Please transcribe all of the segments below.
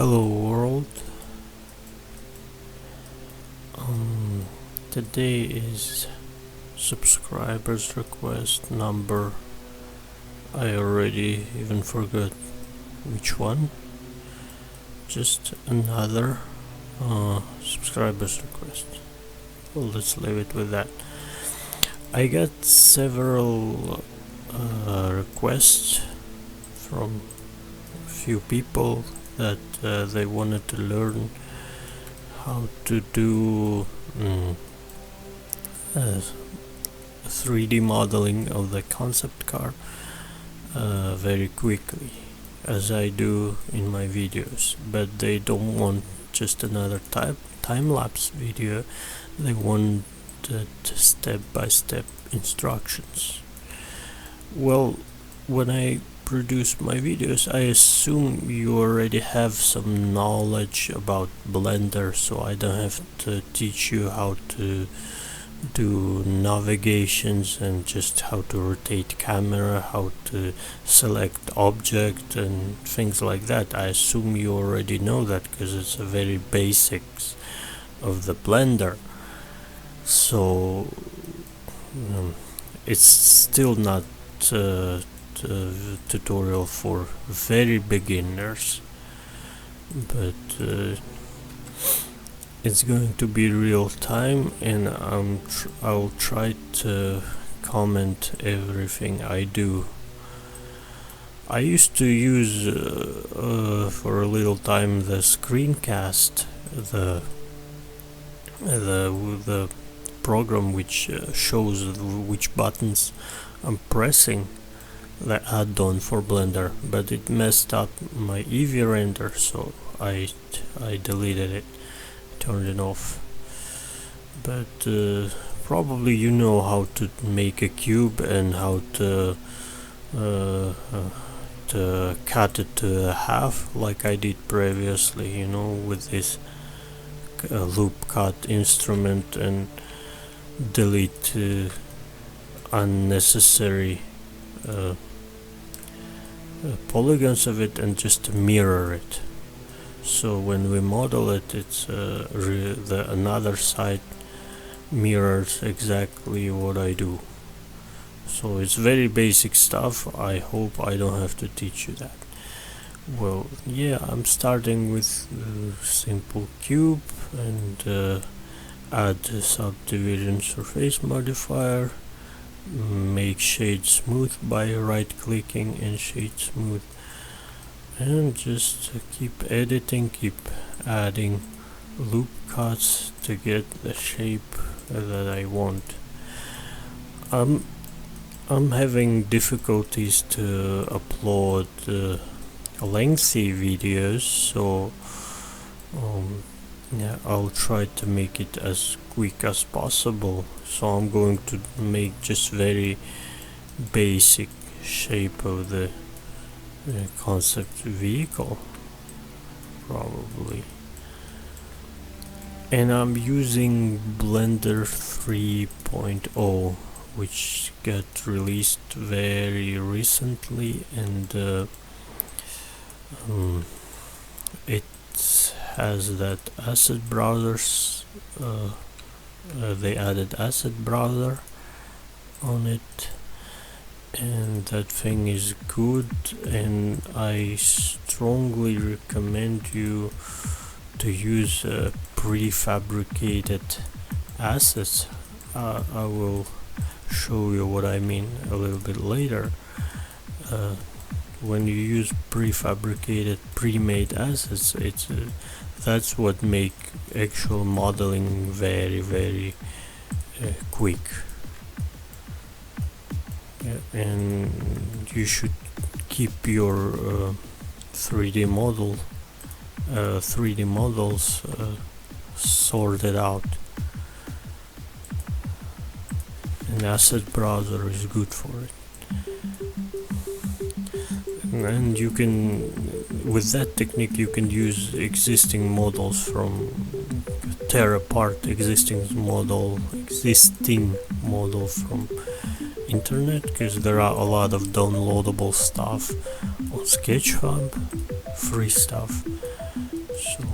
Hello world. Today is subscribers request number. I already even forgot which one. Just another subscribers request. Well, let's leave it with that. I got several requests from a few people that they wanted to learn how to do 3D modeling of the concept car very quickly, as I do in my videos, but they don't want just another time-lapse video. They want step-by-step instructions. Well, when I produce my videos, I assume you already have some knowledge about Blender, so I don't have to teach you how to do navigations and just how to rotate camera, how to select object and things like that. I assume you already know that because it's a very basics of the Blender. So it's still not tutorial for very beginners, but it's going to be real time, and I'll try to comment everything I do. I used to use for a little time the screencast, the program which shows which buttons I'm pressing, the add-on for Blender, but it messed up my Eevee render, so I deleted it, turned it off. But probably you know how to make a cube and how to cut it to a half, like I did previously, you know, with this loop cut instrument, and delete unnecessary polygons of it and just mirror it. So when we model it, it's the another side mirrors exactly what I do. So it's very basic stuff. I hope I don't have to teach you that. Well, yeah, I'm starting with simple cube and add a subdivision surface modifier, make shade smooth by right clicking and shade smooth, and just keep editing, keep adding loop cuts to get the shape that I want. I'm having difficulties to upload lengthy videos, so yeah, I'll try to make it as quick as possible. So I'm going to make just very basic shape of the concept vehicle, probably. And I'm using Blender 3.0, which got released very recently, and it has that asset browsers. They added asset browser on it, and that thing is good, and I strongly recommend you to use prefabricated assets. I will show you what I mean a little bit later. When you use prefabricated, pre-made assets, that's what make actual modeling very quick. Yeah, and you should keep your 3D models sorted out. An asset browser is good for it. And you can, with that technique, you can use existing models tear apart existing model from internet, because there are a lot of downloadable stuff on Sketchfab, free stuff, So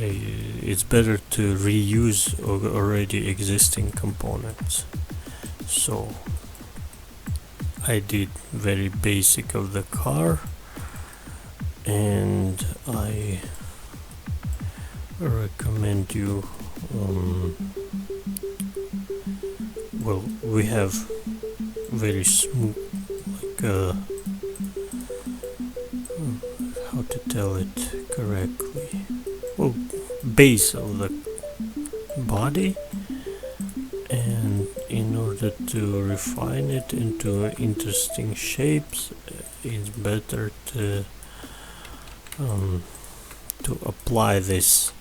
it's better to reuse already existing components. So I did very basic of the car, and I recommend you well, we have very smooth, like how to tell it correctly, well, base of the body, and in order to refine it into interesting shapes, it's better to apply this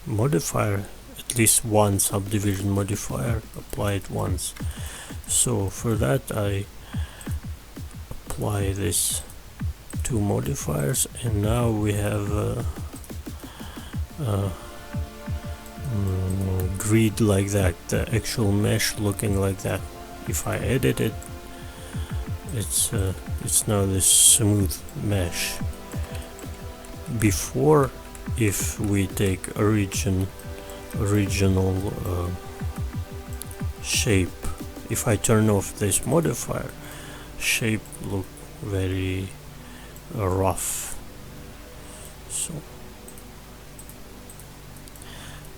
modifier, at least one subdivision modifier, apply it once. So for that I apply this two modifiers, and now we have grid like that, the actual mesh looking like that. If I edit it, it's now this smooth mesh. Before, if we take original shape, if I turn off this modifier, shape look very rough. So,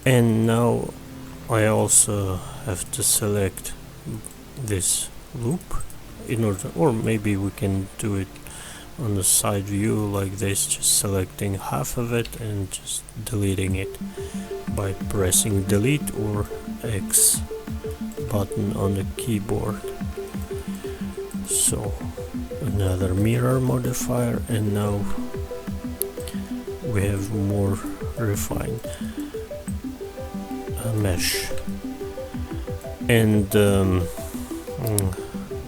and now I also have to select this loop in order, or maybe we can do it on the side view like this, just selecting half of it and just deleting it by pressing delete or X button on the keyboard. So another mirror modifier, and now we have more refined mesh. And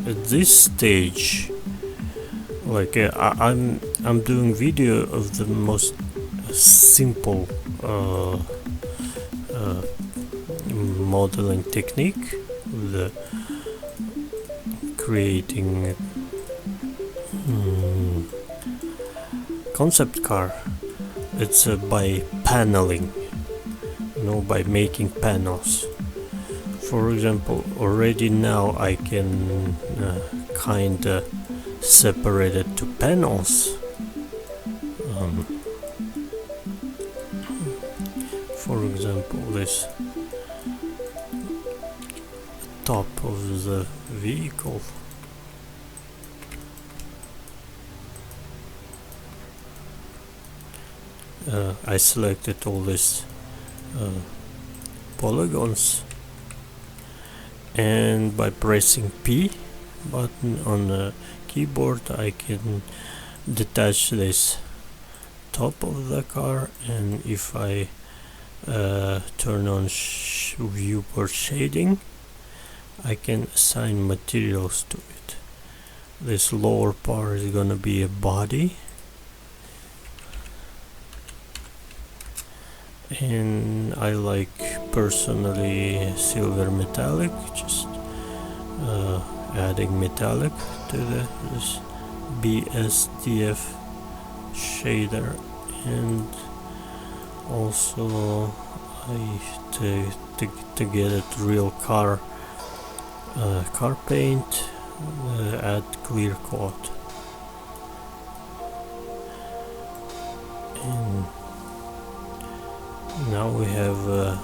at this stage, like I'm doing video of the most simple modeling technique, the creating concept car. It's by paneling, by making panels. For example, already now I can kinda separate it to panels. For example, this top of the vehicle. I selected all these polygons, and by pressing P button on the keyboard I can detach this top of the car, and if I turn on viewport shading, I can assign materials to it. This lower part is gonna be a body, and I like personally silver metallic, just adding metallic to this BSDF shader, and also to get it real car paint, add clear coat. And now we have a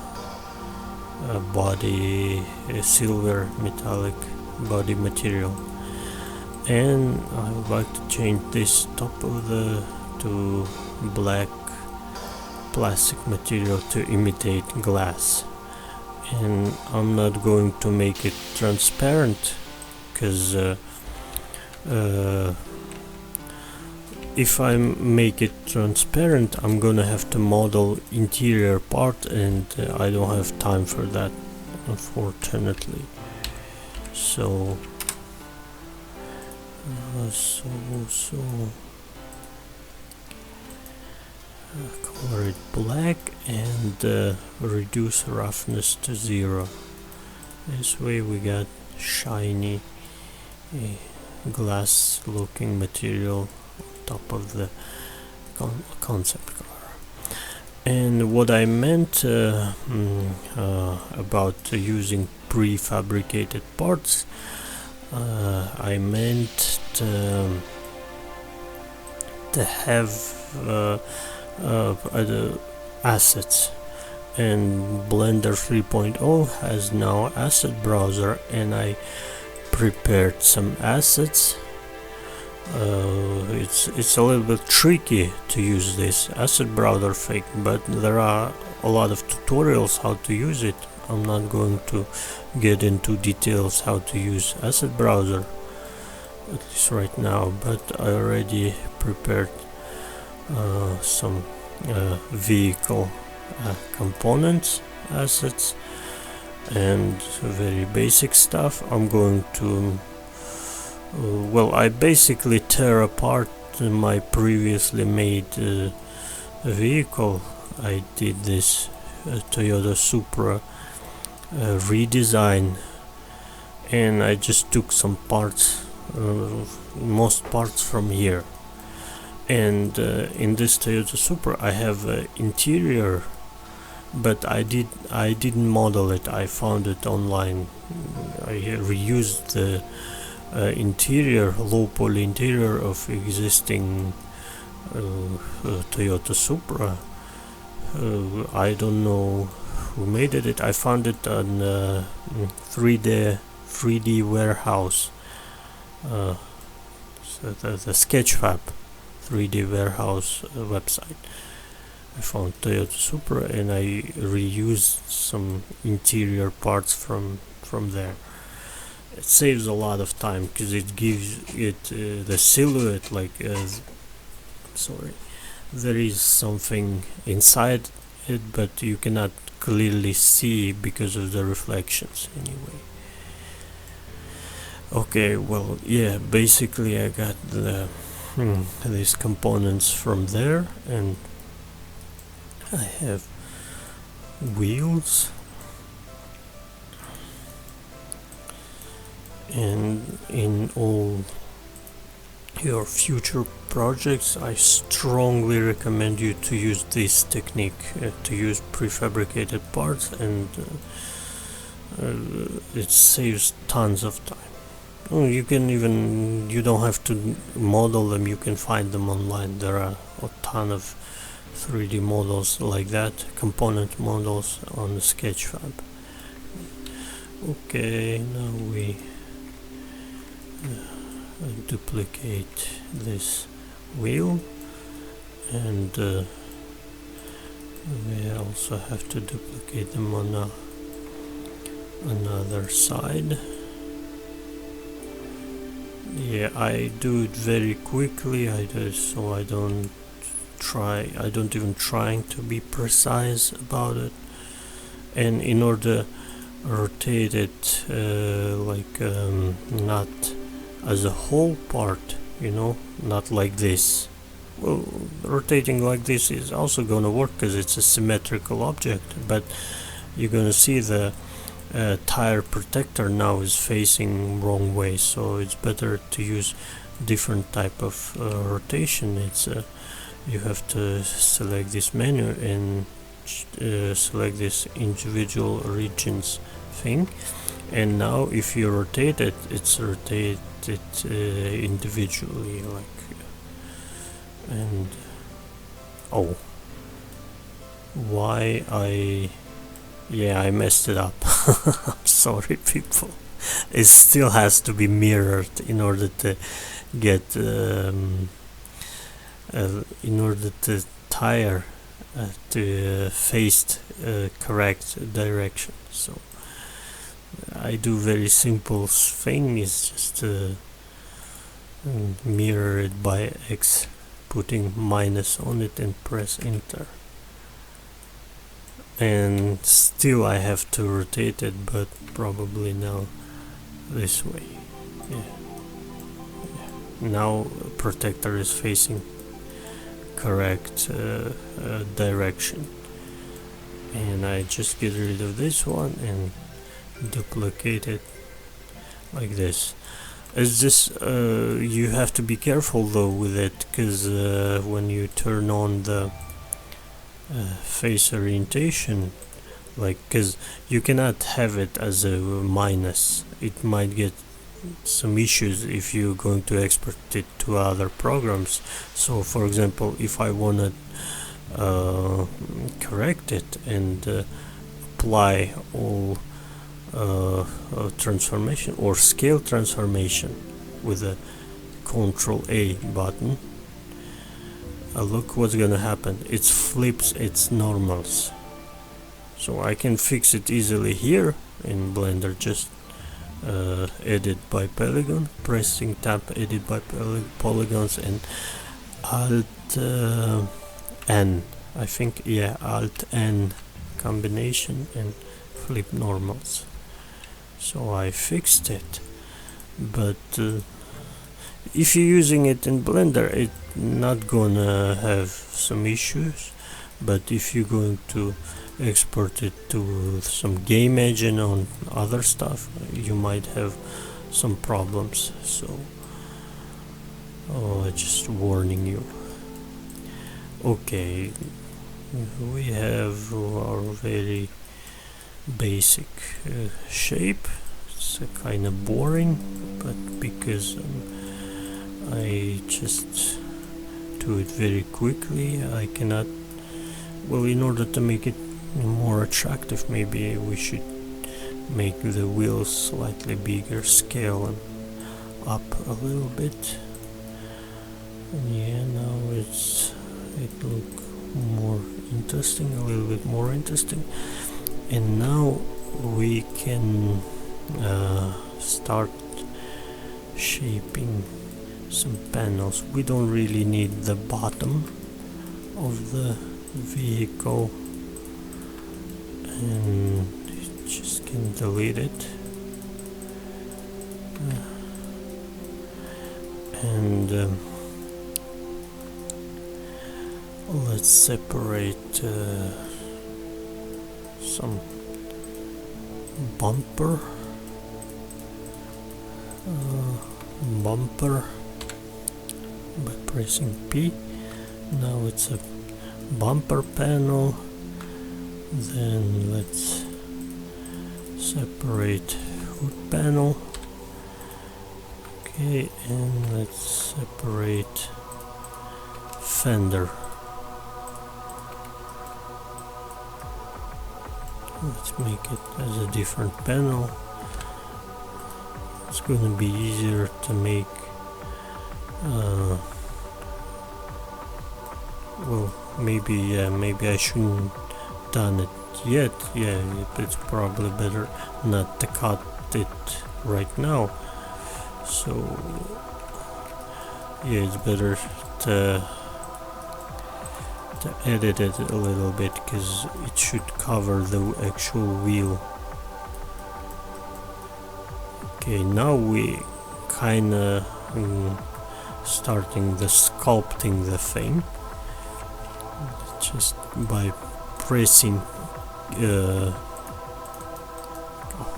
body, a silver metallic body material, and I would like to change this top of to black plastic material to imitate glass. And I'm not going to make it transparent, because if I make it transparent, I'm gonna have to model interior part, and I don't have time for that, unfortunately. So color it black and reduce roughness to 0. This way we got shiny glass looking material on top of the concept car. And what I meant about using prefabricated parts, I meant to have assets, and Blender 3.0 has now asset browser, and I prepared some assets. It's a little bit tricky to use this asset browser thing, but there are a lot of tutorials how to use it. I'm not going to get into details how to use asset browser, at least right now, but I already prepared some vehicle components assets and very basic stuff. I'm going to well, I basically tear apart my previously made vehicle. I did this Toyota Supra redesign, and I just took some parts, most parts from here. And in this Toyota Supra I have interior, but I didn't model it. I found it online. I reused the interior, low poly interior of existing Toyota Supra. I don't know who made it. I found it on 3D warehouse, so the Sketchfab 3D warehouse website. I found Toyota Supra and I reused some interior parts from there. It saves a lot of time because it gives it the silhouette, like sorry, there is something inside it, but you cannot clearly see because of the reflections anyway. Okay, well, yeah, basically I got these components from there, and I have wheels. And in all your future projects, I strongly recommend you to use this technique, to use prefabricated parts, and it saves tons of time. You don't have to model them, you can find them online. There are a ton of 3D models like that, component models on the Sketchfab. Okay, now we duplicate this wheel, and we also have to duplicate them on another side. Yeah, I do it very quickly. So I don't even trying to be precise about it. And in order rotate it not as a whole part, not like this. Well, rotating like this is also gonna work because it's a symmetrical object, but you're gonna see the tire protector now is facing wrong way, so it's better to use different type of rotation. It's you have to select this menu and select this individual regions thing, and now if you rotate it, it's rotated individually, and oh, why I messed it up. I'm sorry, people. It still has to be mirrored in order to get in order to tire to face correct direction. So I do very simple thing is just mirror it by X, putting minus on it and press enter. And still I have to rotate it, but probably now this way. Yeah. Now protector is facing correct direction, and I just get rid of this one and duplicate it like this. It's just you have to be careful though with it, because when you turn on the face orientation, like, because you cannot have it as a minus. It might get some issues if you're going to export it to other programs. So for example, if I want to correct it and apply all transformation or scale transformation with a Control A button, look what's gonna happen. It flips its normals. So I can fix it easily here in Blender. Just edit by polygon, pressing tab edit by polygons and alt N, I think, yeah, alt N combination, and flip normals. So I fixed it. But if you're using it in Blender, it's not gonna have some issues. But if you're going to export it to some game engine on other stuff, you might have some problems. So just warning you. Okay, we have our very basic shape. It's kind of boring, but because I just do it very quickly, I cannot, well, in order to make it more attractive, maybe we should make the wheels slightly bigger, scale them up a little bit. And yeah, now it look more interesting, a little bit more interesting. And now we can start shaping some panels. We don't really need the bottom of the vehicle, and just can delete it. And let's separate some bumper by pressing P. Now it's a bumper panel. Then let's separate hood panel. Okay, and let's separate fender. Let's make it as a different panel. It's going to be easier to make. Well, maybe I shouldn't done it yet. Yeah, it's probably better not to cut it right now. So yeah, it's better to edit it a little bit, because it should cover the actual wheel. Okay, now we kinda starting the sculpting the thing, just by pressing oh,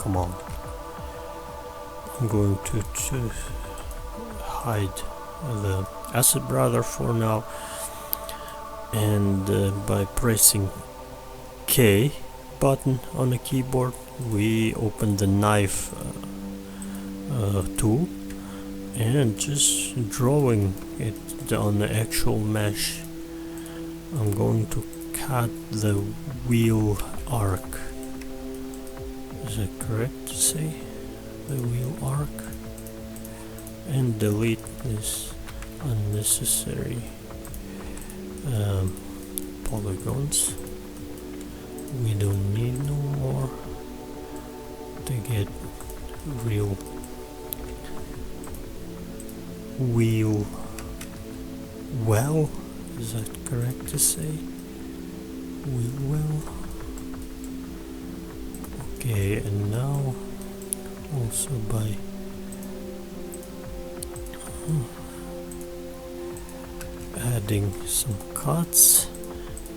come on, I'm going to hide the asset brother for now. And by pressing K button on the keyboard, we open the knife tool, and just drawing it on the actual mesh, I'm going to cut the wheel arc. Is that correct to say? The wheel arc, and delete this unnecessary polygons. We don't need no more to get real wheel well. Is that correct to say? Wheel well. Okay, and now also by adding some cuts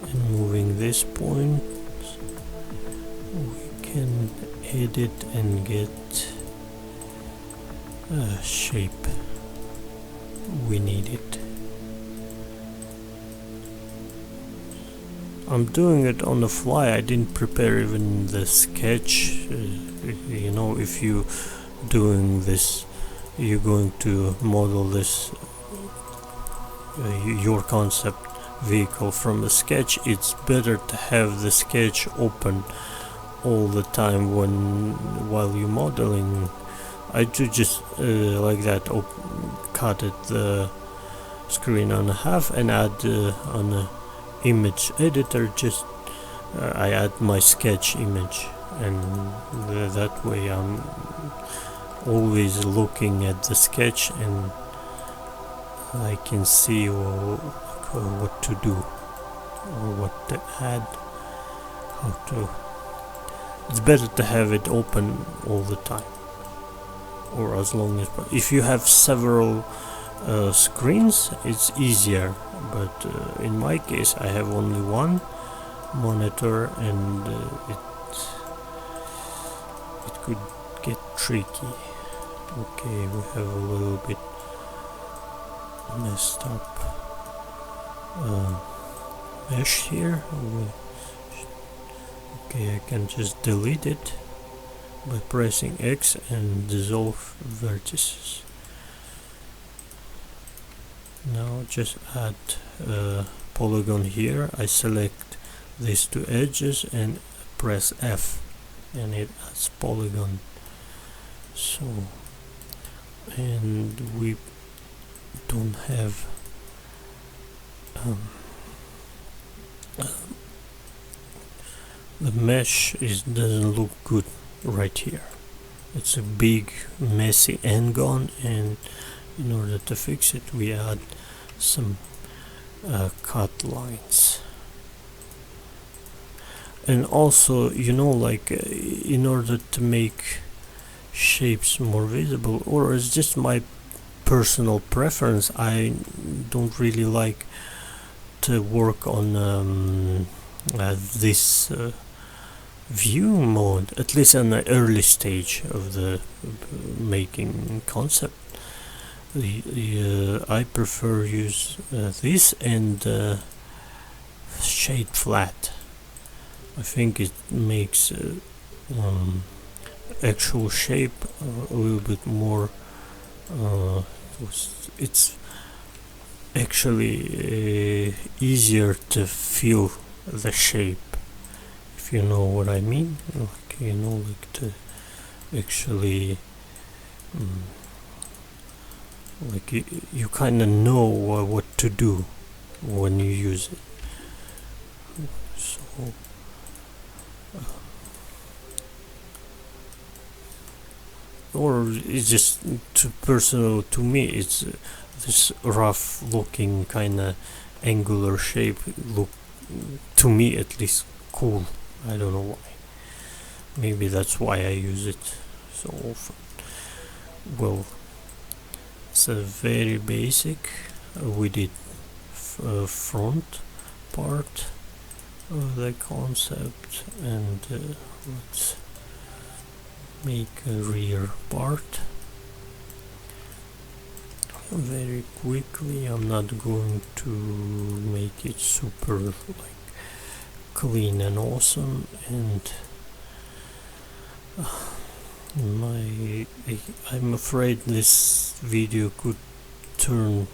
and moving this point, we can edit and get shape we needed. I'm doing it on the fly. I didn't prepare even the sketch. You know, if you doing this, you're going to model this your concept vehicle from a sketch. It's better to have the sketch open all the time while you're modeling. I do just like that, cut it the screen on half and add on a image editor, just I add my sketch image, and that way I'm always looking at the sketch and I can see what to do or what to add, how to. It's better to have it open all the time, or as long as. If you have several screens, it's easier, but in my case I have only one monitor, and it could get tricky. Okay, we have a little bit messed up mesh here. Okay, I can just delete it by pressing X and dissolve vertices. Now just add a polygon here. I select these two edges and press F, and it adds polygon. So, and we don't have the mesh doesn't look good right here. It's a big messy n-gon, and in order to fix it we add some cut lines. And also, you know, like in order to make shapes more visible, or it's just my personal preference, I don't really like to work on this view mode, at least in the early stage of the making concept. I prefer use this and shade flat. I think it makes actual shape a little bit more. It's actually easier to feel the shape, if you know what I mean. Like, you know, like to actually like you kind of know what to do when you use it. So or it's just too personal to me. It's this rough looking kind of angular shape look, to me at least, cool. I don't know why. Maybe that's why I use it so often. Well, it's a very basic. We did front part of the concept, and let's make a rear part very quickly. I'm not going to make it super like clean and awesome, and I'm afraid this video could turn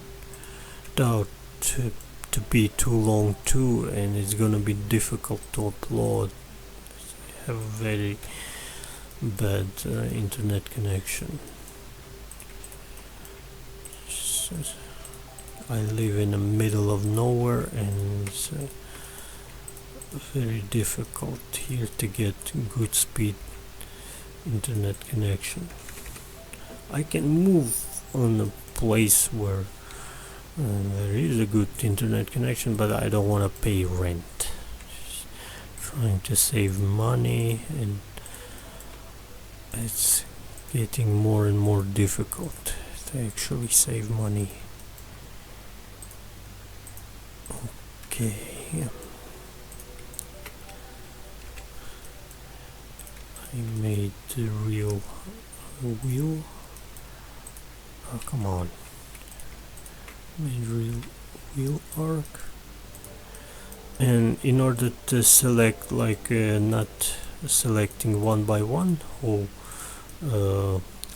out to be too long too, and it's gonna be difficult to upload. I have a very bad internet connection. I live in the middle of nowhere, and it's very difficult here to get good speed internet connection. I can move on a place where there is a good internet connection, but I don't want to pay rent. Just trying to save money, and it's getting more and more difficult to actually save money. Okay, I made the real wheel. Oh, come on. Main wheel arc. And in order to select, like not selecting one by one whole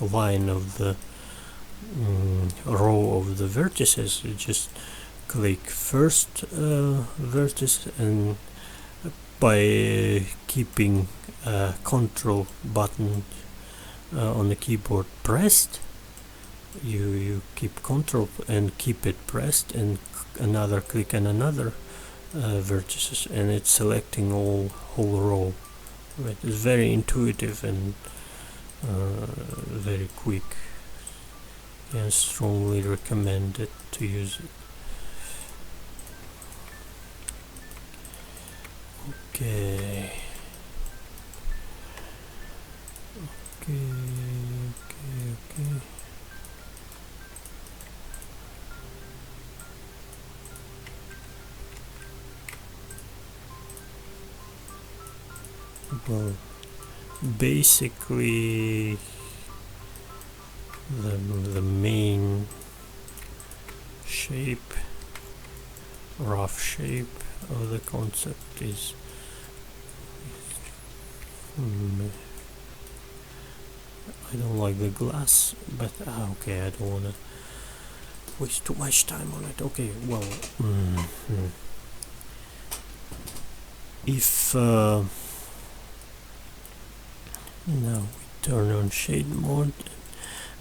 line of the row of the vertices, you just click first vertex, and by keeping control button on the keyboard pressed, you keep control and keep it pressed, and another click and another vertices, and it's selecting whole row. Right. It's very intuitive and very quick, and strongly recommended to use it. Okay. Well, basically the main shape, rough shape of the concept is I don't like the glass, but okay, I don't want to waste too much time on it. Okay, well, if now we turn on shade mode,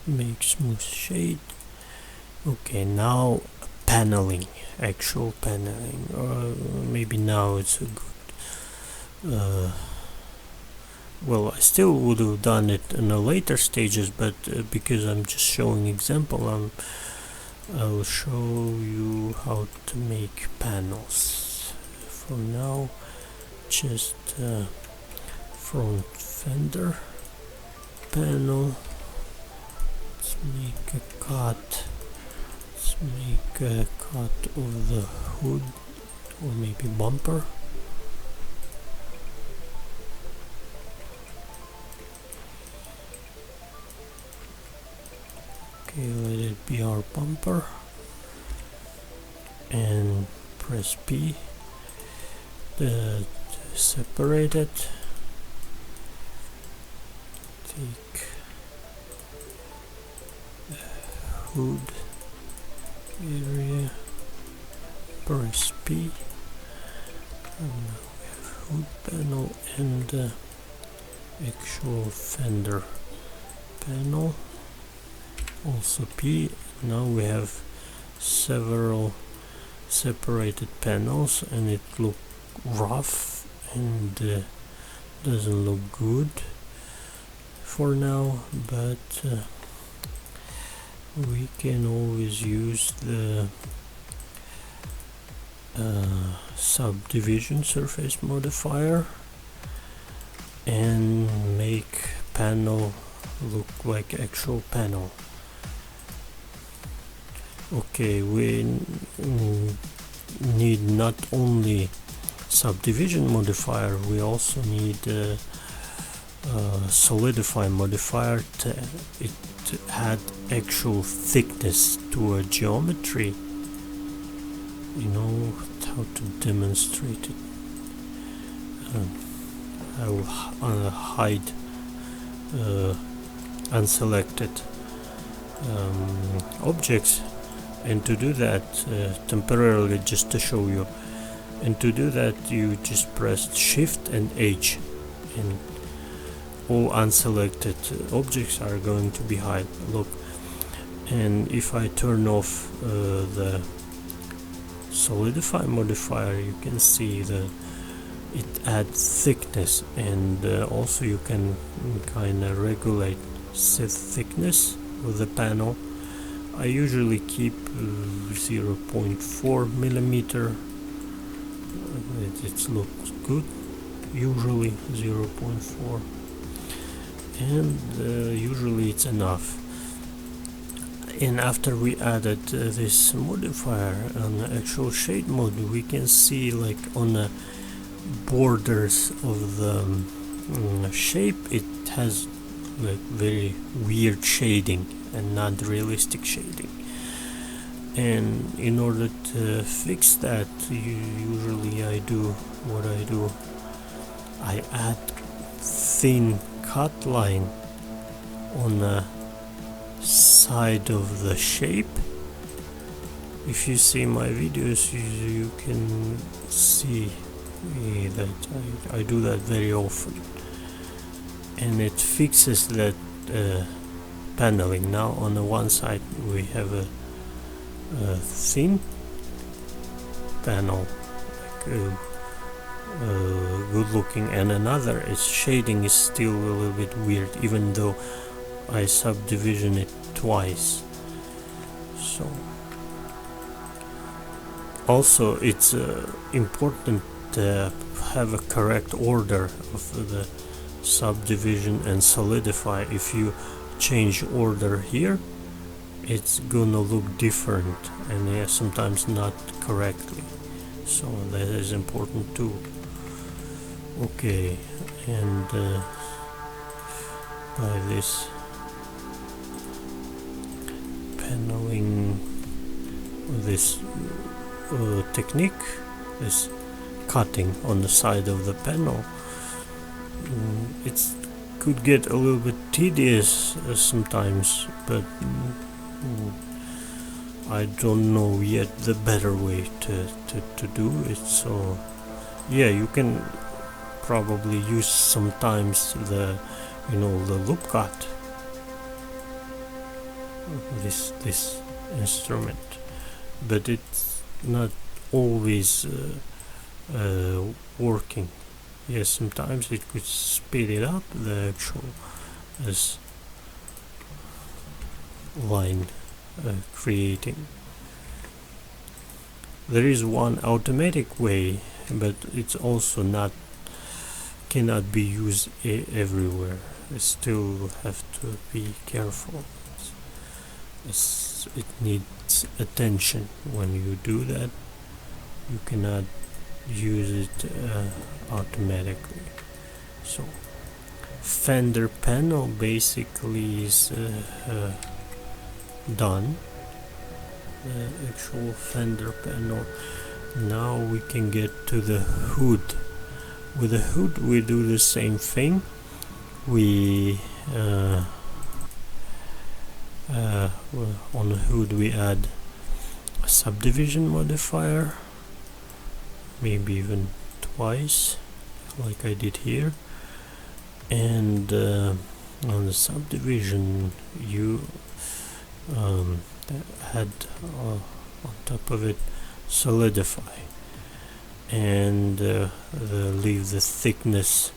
make smooth shade. Okay, now paneling, actual paneling, or maybe now it's a good well, I still would have done it in the later stages, but because I'm just showing example, I'll show you how to make panels. For now, just front fender panel. Let's make a cut. Let's make a cut of the hood, or maybe bumper. Okay, let it be our bumper, and press P to separate it. Take the hood area, press P, and now we have hood panel and actual fender panel. Also P. Now we have several separated panels, and it looks rough and doesn't look good for now, but we can always use the subdivision surface modifier and make panel look like actual panel. Okay, we need not only subdivision modifier, we also need solidify modifier to add actual thickness to a geometry. You know how to demonstrate it. I will hide unselected objects, and to do that temporarily, just to show you, and to do that you just press Shift and H, and all unselected objects are going to be hide. Look, and if I turn off the solidify modifier, you can see that it adds thickness, and also you can kind of regulate thickness of the panel. I usually keep 0.4 millimeter. It looks good, usually 0.4, and usually it's enough. And after we added this modifier on the actual shade mode, we can see, like, on the borders of the shape, it has like very weird shading. and not realistic shading. And in order to fix that, usually I add thin cut line on the side of the shape. If you see my videos, you can see that I do that very often, and it fixes that paneling. Now on the one side we have a thin panel, like good looking, and another, its shading is still a little bit weird even though I subdivision it twice. So also it's important to have a correct order of the subdivision and solidify. If you change order here, it's gonna look different, and sometimes not correctly, so that is important too. Okay, and by this paneling, this technique, this cutting on the side of the panel, it could get a little bit tedious sometimes, but I don't know yet the better way to do it. So yeah, you can probably use sometimes the the loop cut, this instrument, but it's not always working. Yes, sometimes it could speed it up, the actual line creating. There is one automatic way, but it's also cannot be used everywhere. You still have to be careful. It needs attention when you do that. You cannot use it automatically. So fender panel basically is done. The actual fender panel. Now we can get to the hood. With the hood we do the same thing. We on the hood we add a subdivision modifier, maybe even twice, like I did here, and on the subdivision you add on top of it solidify, and leave the thickness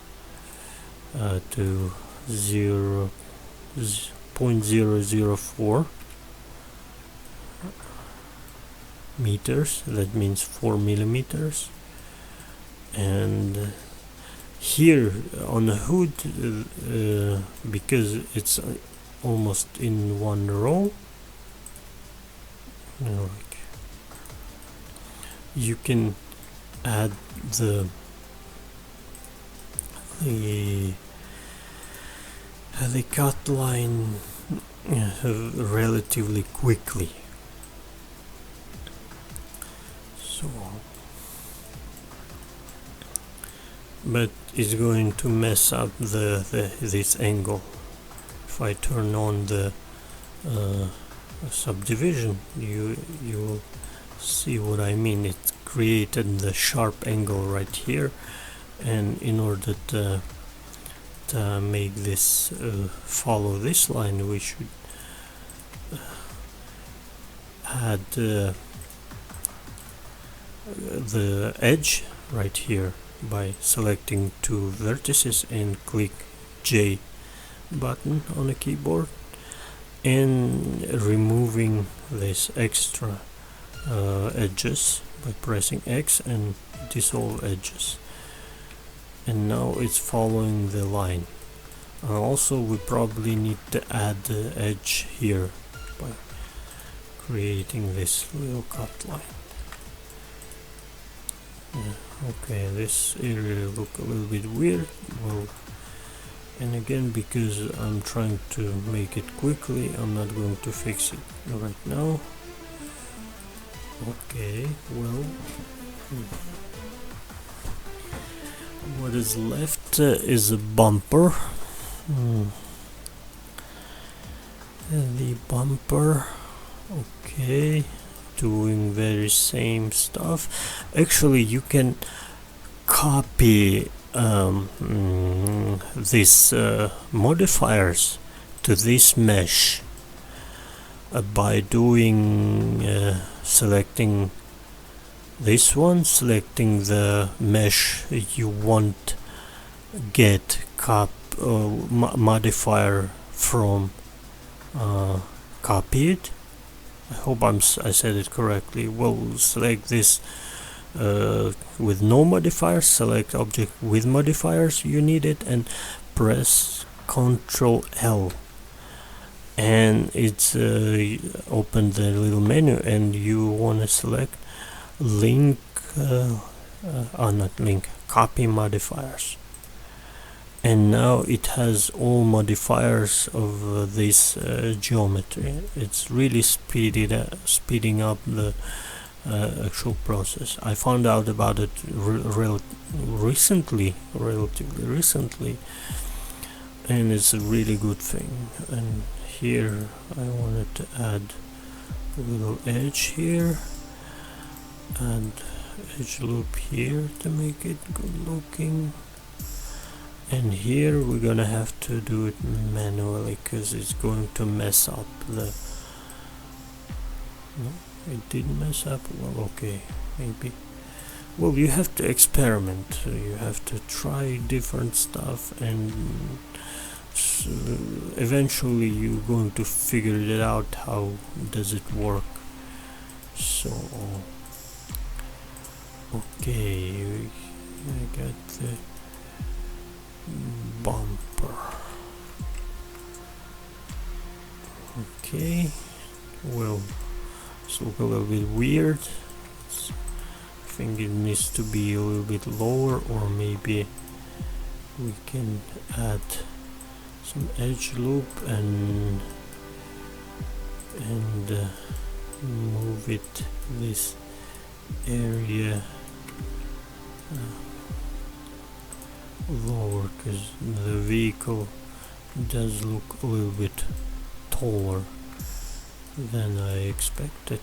to 0.004 meters. That means 4 millimeters. And here on the hood, because it's almost in one row, you can add the cut line relatively quickly. So, but it's going to mess up this angle. If I turn on the subdivision, you will see what I mean. It created the sharp angle right here, and in order to make this follow this line, we should add the edge right here by selecting two vertices and click J button on the keyboard, and removing this extra edges by pressing X and dissolve edges. And now it's following the line. Also we probably need to add the edge here by creating this little cut line. Okay, this area look a little bit weird. We'll And again, because I'm trying to make it quickly, I'm not going to fix it right now. Okay, well, what is left is a bumper. And the bumper, okay, doing very same stuff. Actually, you can copy these modifiers to this mesh by doing selecting this one, selecting the mesh you want get modifier from copied. I hope I said it correctly. We'll select this with no modifiers, select object with modifiers, you need it, and press Ctrl L, and it's open the little menu, and you want to select link not link, copy modifiers. And now it has all modifiers of this geometry. It's really speeding up the actual process. I found out about it relatively recently, and it's a really good thing. And here I wanted to add a little edge here, and edge loop here to make it good looking. And here we're gonna have to do it manually because it's going to mess up the... No, it didn't mess up. Well, okay, maybe. Well, you have to experiment. You have to try different stuff, and eventually you're going to figure it out. How does it work? So, okay, I got the bumper. Okay, well, it's look a little bit weird. I think it needs to be a little bit lower, or maybe we can add some edge loop and move it this area lower, because the vehicle does look a little bit taller than I expected.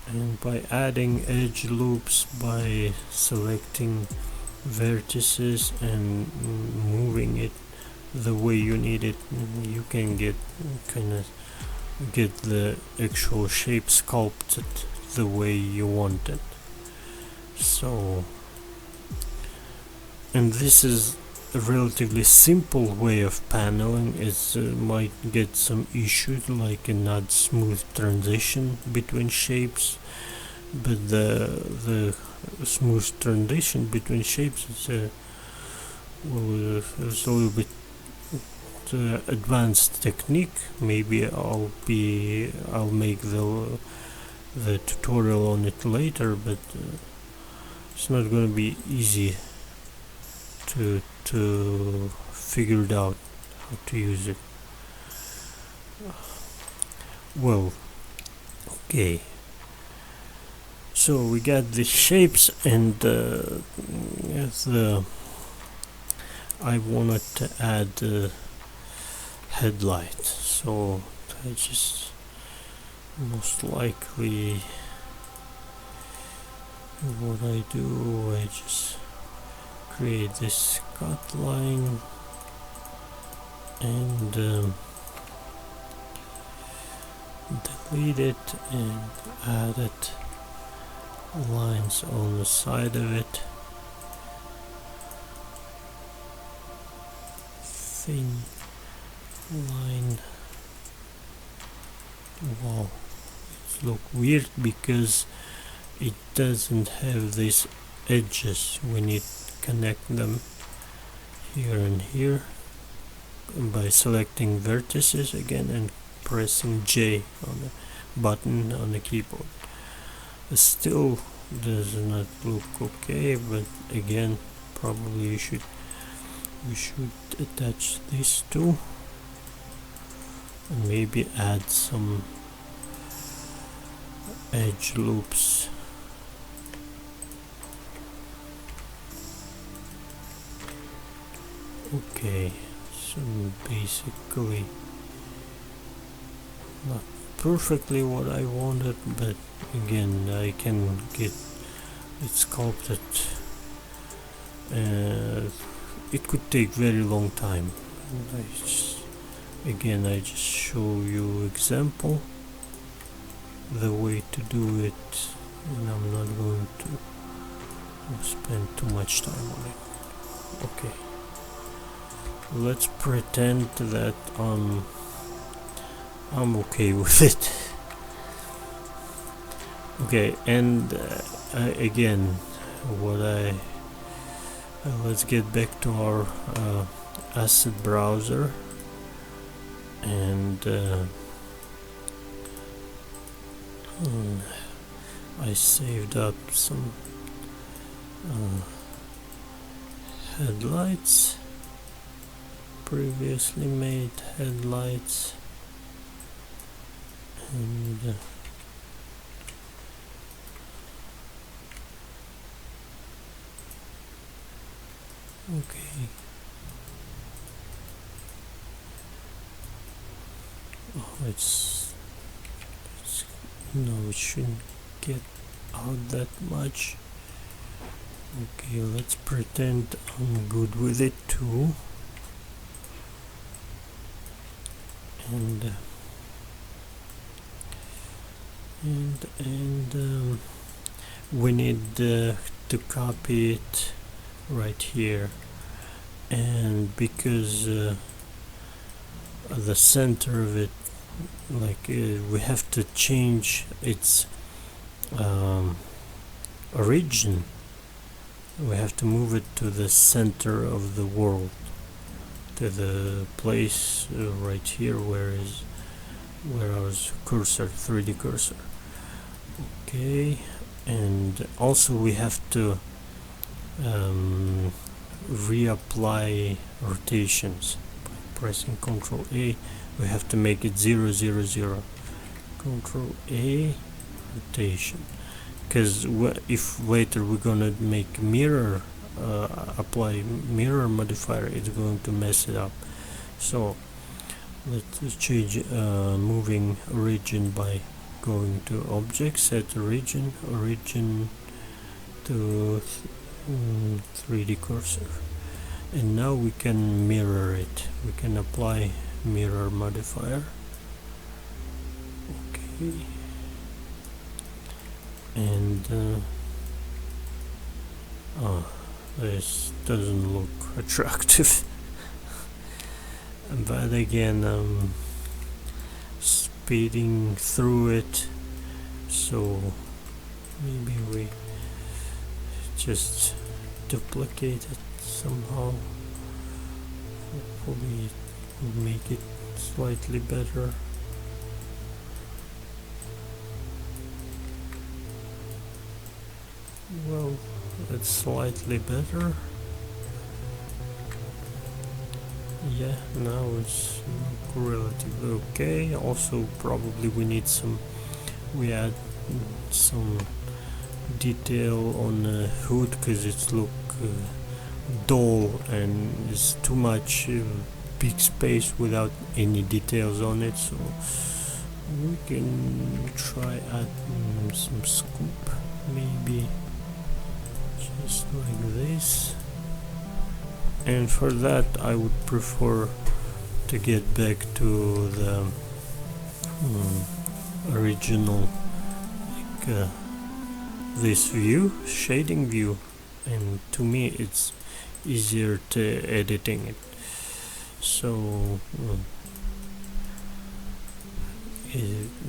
And by adding edge loops, by selecting vertices and moving it the way you need it, you can get the actual shape sculpted the way you want it. So, and this is a relatively simple way of paneling. It might get some issues like a not smooth transition between shapes, but the smooth transition between shapes is it's a little bit advanced technique. Maybe I'll make the tutorial on it later, but it's not going to be easy to figure it out how to use it. Well, okay, so we got the shapes, and I wanted to add headlight, so I just most likely what I do, I just create this cut line and delete it and added lines on the side of it, thin line. Wow, it looks weird because it doesn't have these edges. We need to connect them here and here by selecting vertices again and pressing J on the button on the keyboard. It still does not look okay, but again, probably you should we should attach these two and maybe add some edge loops. Okay, so basically not perfectly what I wanted, but again I can get it sculpted. It could take very long time. I just show you example the way to do it, and I'm not going to spend too much time on it. Okay, let's pretend that I'm okay with it. Okay, and again, what let's get back to our asset browser, and I saved up some headlights, previously made headlights, and okay. Oh, it's no, it shouldn't get out that much. Okay, let's pretend I'm good with it too, and we need to copy it right here, and because the center of it, like we have to change its origin. We have to move it to the center of the world, to the place right here where our cursor, 3D cursor. Okay, and also we have to reapply rotations by pressing Ctrl A. We have to make it 0, 0, 0. Ctrl A, rotation. Because if later we're gonna make mirror, apply mirror modifier, it's going to mess it up. So let's change moving origin by going to object, set origin to 3D cursor, and now we can mirror it. We can apply mirror modifier. Okay, and this doesn't look attractive. But again, I'm speeding through it, so maybe we just duplicate it somehow. Hopefully it will make it slightly better. Well, it's slightly better. Yeah, now it's relatively okay. Also, probably we add some detail on the hood because it's look dull and it's too much big space without any details on it. So we can try add some scoop, maybe just like this. And for that I would prefer to get back to the original, like this view, shading view, and to me it's easier to editing it. So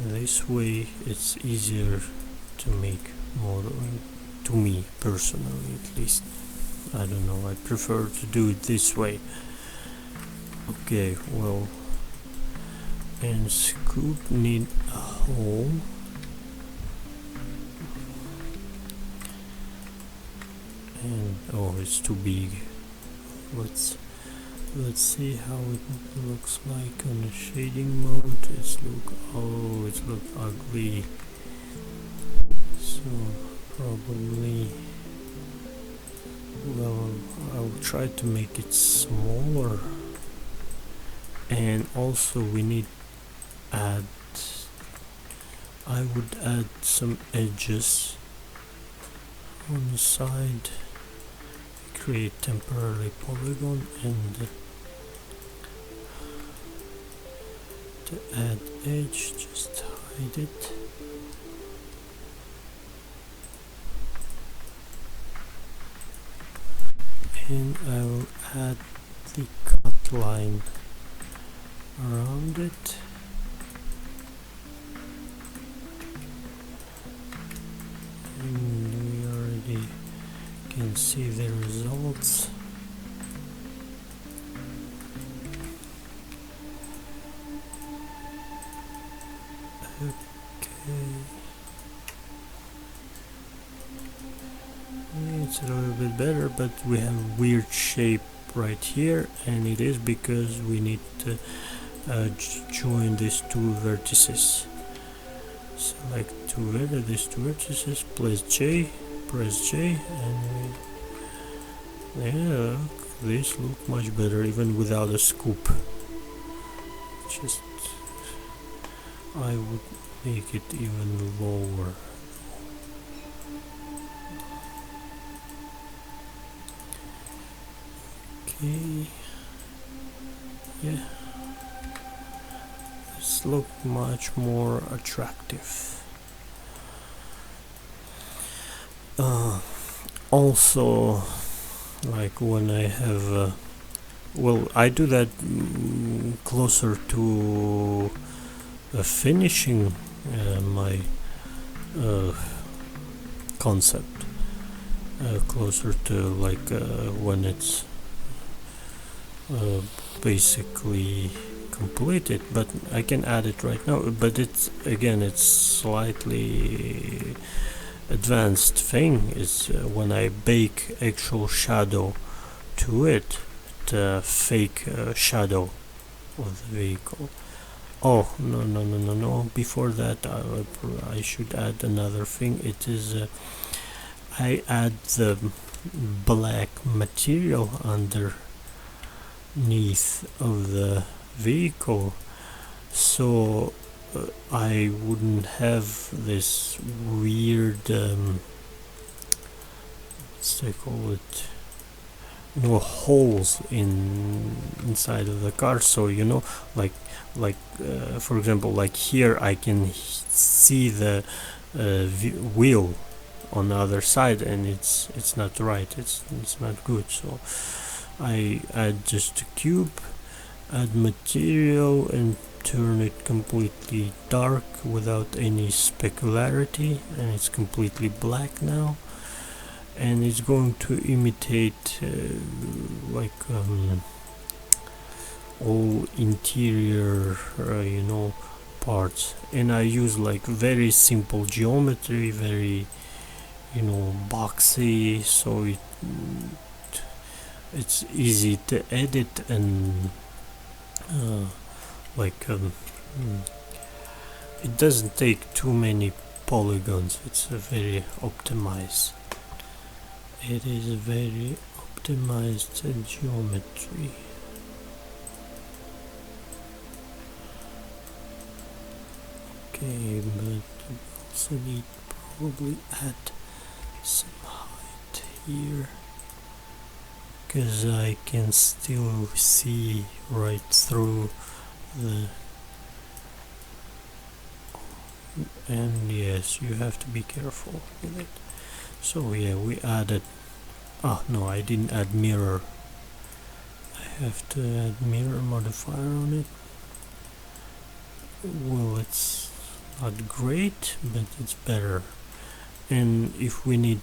this way it's easier to make modeling, to me personally at least. I don't know, I prefer to do it this way. Okay, well, and scoop need a hole. And oh, it's too big. Let's let's see how it looks like on the shading mode. It's look ugly, so probably, well, I'll try to make it smaller. And also we need I would add some edges on the side, create temporary polygon, and to add edge, just hide it. And I will add the cut line around it. And we already can see the results. Okay. It's a little bit better, but we have weird shape right here, and it is because we need to join these two vertices. Select these two vertices, press J, and yeah, this look much better even without a scoop. Just I would make it even lower. Okay, yeah, this look much more attractive. Also, like when I have well, I do that closer to finishing my concept, closer to like when it's basically completed, but I can add it right now. But it's slightly advanced thing is when I bake actual shadow to it, the fake shadow of the vehicle. Oh, no, before that I should add another thing. It is I add the black material underneath of the vehicle, so I wouldn't have this weird what's they call it, holes inside of the car. So like for example, like here I can see the wheel on the other side, and it's not right, it's not good. So I add just a cube, add material, and turn it completely dark without any specularity, and it's completely black now, and it's going to imitate all interior parts. And I use like very simple geometry, very boxy, so it's easy to edit, and it doesn't take too many polygons. It's a very optimized. It is a very optimized geometry. Okay, but also need probably add some height here, because I can still see right through the, and yes, you have to be careful with it. So yeah, we added, no, I didn't add mirror. I have to add mirror modifier on it. Well, it's not great, but it's better. And if we need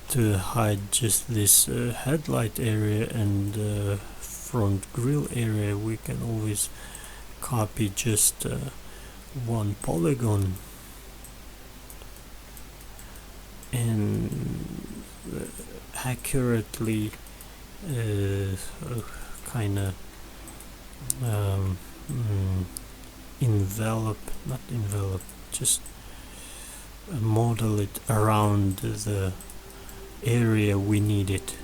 to hide just this headlight area and front grille area, we can always copy just one polygon and accurately kind of not envelop, just model it around the area we need it.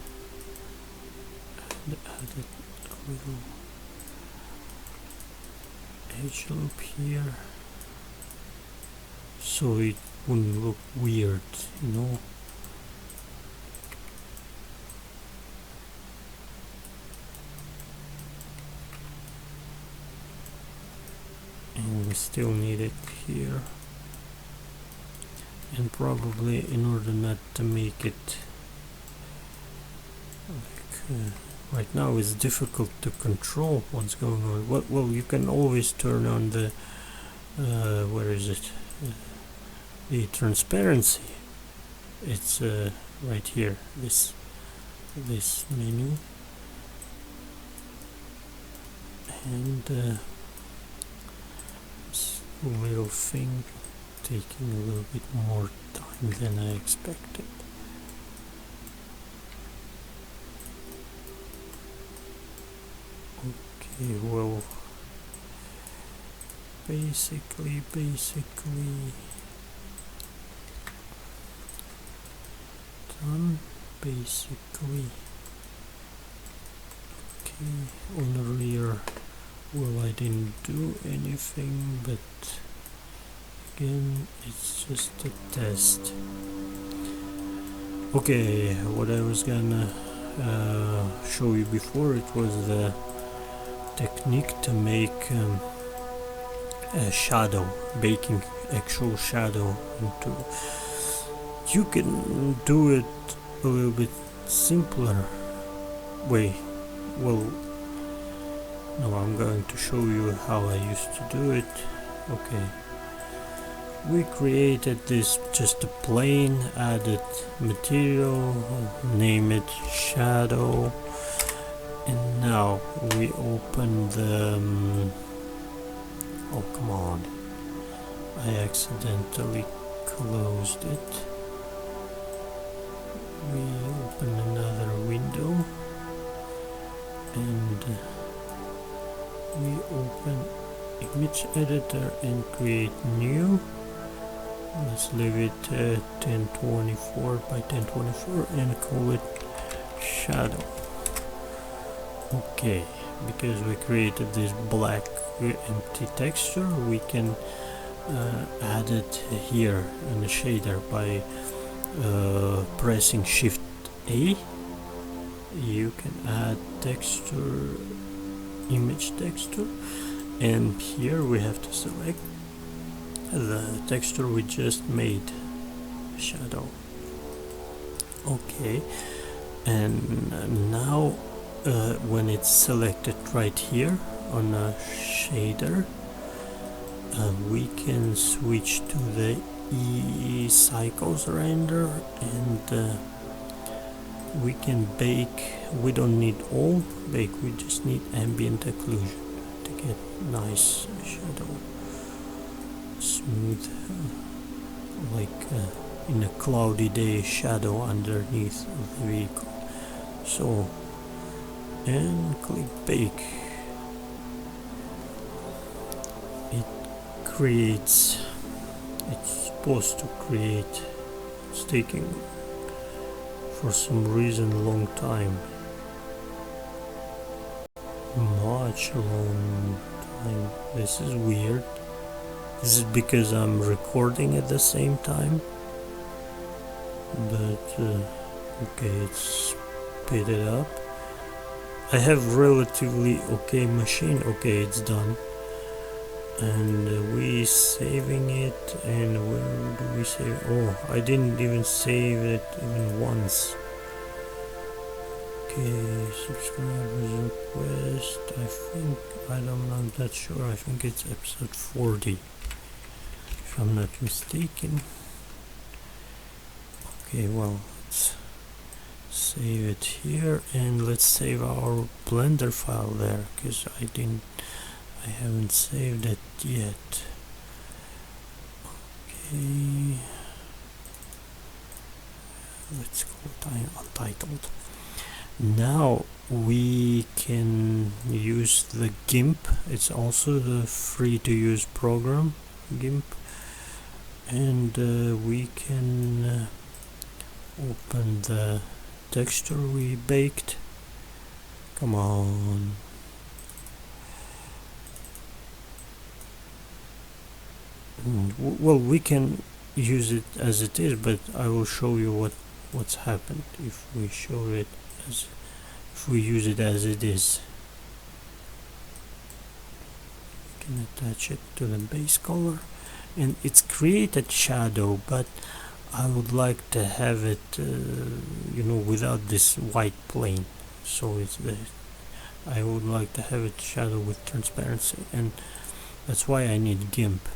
And add a little edge loop here, so it wouldn't look weird, you know. And we still need it here, and probably in order not to make it like right now it's difficult to control what's going on. Well, you can always turn on the where is it, the transparency. It's right here, this menu, and this little thing taking a little bit more time than I expected. Okay, well, basically done. Basically, okay, on the rear, well, I didn't do anything, but again, it's just a test. Okay, what I was gonna show you before, it was the technique to make a shadow, baking actual shadow into. You can do it a little bit simpler way. Well, no, I'm going to show you how I used to do it. Okay, we created this just a plain, added material, name it shadow, and now we open the oh, come on, I accidentally closed it. We open another window, and we open image editor and create new. Let's leave it 1024 by 1024 and call it shadow. Okay, because we created this black empty texture, we can add it here in the shader by pressing Shift A. You can add texture, image texture, and here we have to select the texture we just made, shadow. Okay, and now when it's selected right here on a shader, we can switch to the cycles render, and we can bake. We don't need all bake, we just need ambient occlusion to get nice shadow, smooth, like in a cloudy day shadow underneath the vehicle. So, and click bake. It creates, it's supposed to create, it's taking for some reason a long time, much long time. This is weird. This is because I'm recording at the same time, but okay, it's sped it up. I have relatively okay machine. Okay, it's done, and we saving it. And where do we save? Oh, I didn't even save it even once. Okay, subscribers request. I think, I'm not sure. I think it's episode 40, if I'm not mistaken. Okay, well, let's save it here, and let's save our Blender file there, because I haven't saved it yet. Okay, let's call it untitled. Now we can use the GIMP. It's also the free to use program, GIMP, and we can open the texture we baked. Come on. Well, we can use it as it is, but I will show you what's happened if we show it as if we use it as it is. We can attach it to the base color, and it's created shadow, but I would like to have it without this white plane. So it's I would like to have it shadow with transparency, and that's why I need GIMP.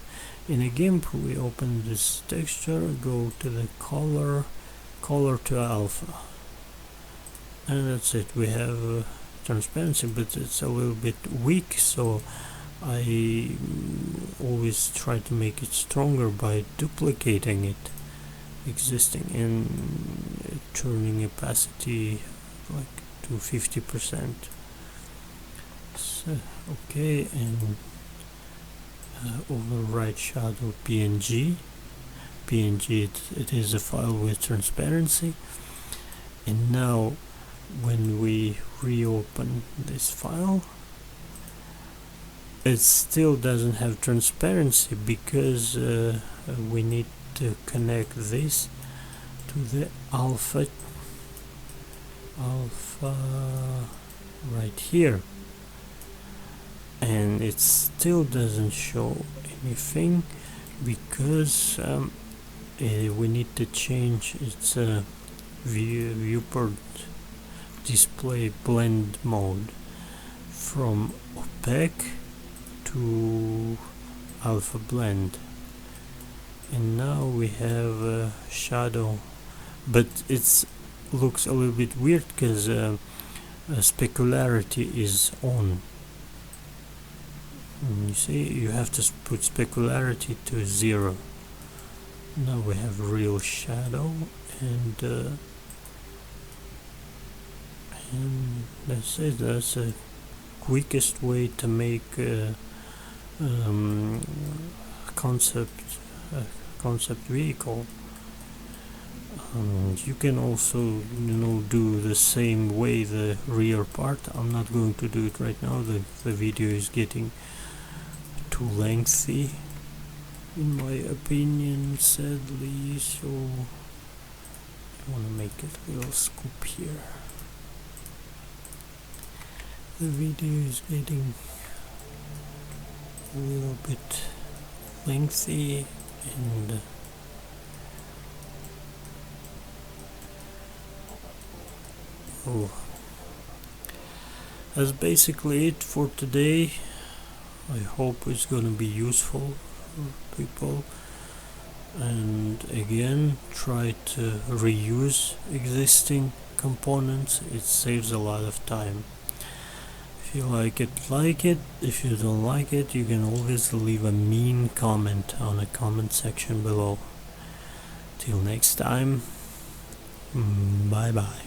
In a GIMP, we open this texture, go to the color to alpha, and that's it. We have transparency, but it's a little bit weak, so I always try to make it stronger by duplicating it existing and turning opacity like to 50%. So, okay, and override shadow PNG. It is a file with transparency, and now when we reopen this file, it still doesn't have transparency because we need to connect this to the alpha right here, and it still doesn't show anything because we need to change its viewport display blend mode from opaque to alpha blend, and now we have a shadow, but it looks a little bit weird because specularity is on. You see, you have to put specularity to 0. Now we have real shadow, and that's it. That's the quickest way to make concept vehicle. You can also do the same way the rear part. I'm not going to do it right now. The video is getting too lengthy in my opinion, sadly, so I want to make a little scoop here. The video is getting a little bit lengthy, and that's basically it for today. I hope it's gonna be useful for people, and again, try to reuse existing components. It saves a lot of time. If you like it, like it. If you don't like it, you can always leave a mean comment on the comment section below. Till next time, bye bye.